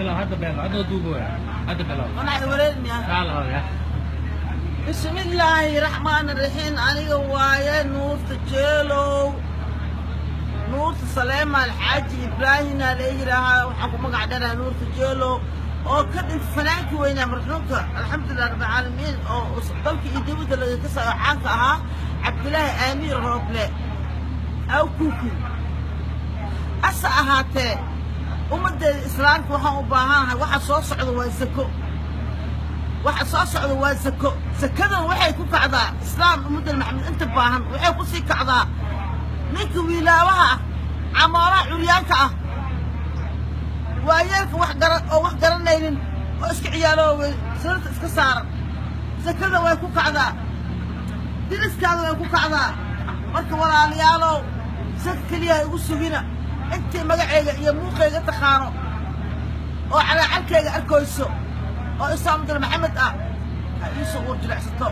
هذا بلا هذا دوبه هذا بلا أنا أولين يا تعال بسم الله الرحمن الرحيم أنا ويا نور تجيلو نور سلام الحاج إبراهيم عليه رها وحكم قعدنا نور تجيلو oo ka dhin fanaanki weyna marxuumka alxamdulillaah rabbil caalamiin oo dalkii iyo dibadda laga kasayo caanka ahaa cabdilaahi aamiir rooble aw kuuku asa ahaatee ummaddeeda islaamka waxaan u baahanahay waxa soo socda waa zako waxa soo socda waa zako zakadan waxay ku kacdaa islaam ummadda maxamed inta baahan waxay ku sii kacdaa ninka wiilaawaha camoolaha curyaanka ah وأيامك واحد قرنين واسك عياله صرت اسك صار سكذا ويكون كعذا دينس كذا ويكون كعذا مرك ولا عياله سك ليه يقصوا بينا أنت مجاعي يموقع يتخانق وعلى عالك أركويسو وإسلام دل محمد يسوع ورجع ستو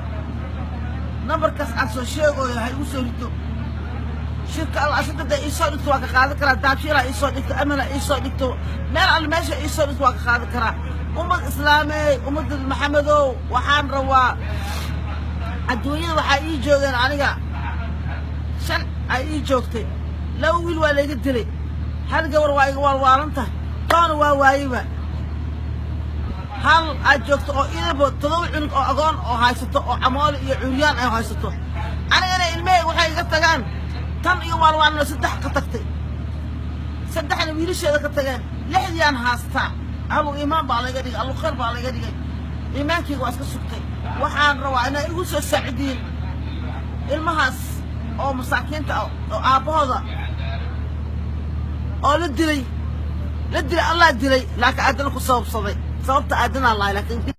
نمبر كاس عن سوشيال وهيوصل لتو شركة الله عشان تبدأ يصير يتوقع هذا كلام تابشيرة يصير يكتو أمانة يصير يكتو ما على ماشي يصير يتوقع هذا كلام الإسلامي محمدو وحان روا الدنيا وحي جوجن عليها شن أي جوكتي لو ويل ولا يقدري هل جور واي والوالنته كانوا وايبا هل أجوكت أو إذا بتضوع عنك أو أقان أو هايستو أو عمال يعريان أو هايستو أنا الماء وحي قتجان tan iyo walwalna saddex ka tagtay saddexna wiilasheeda ka tageen lixdiyaan haastaa alu iimaan baa laga dhigay alu khayr baa laga dhigay iimaankayga waa iska sugtay waxaan rabaa inay igu soo saacidiin ilmahaas oo masaakiinta oo aabahooda oo la dilay Allah dilay laakiin aadana ku sababsaday sababta aadana Allah laakiin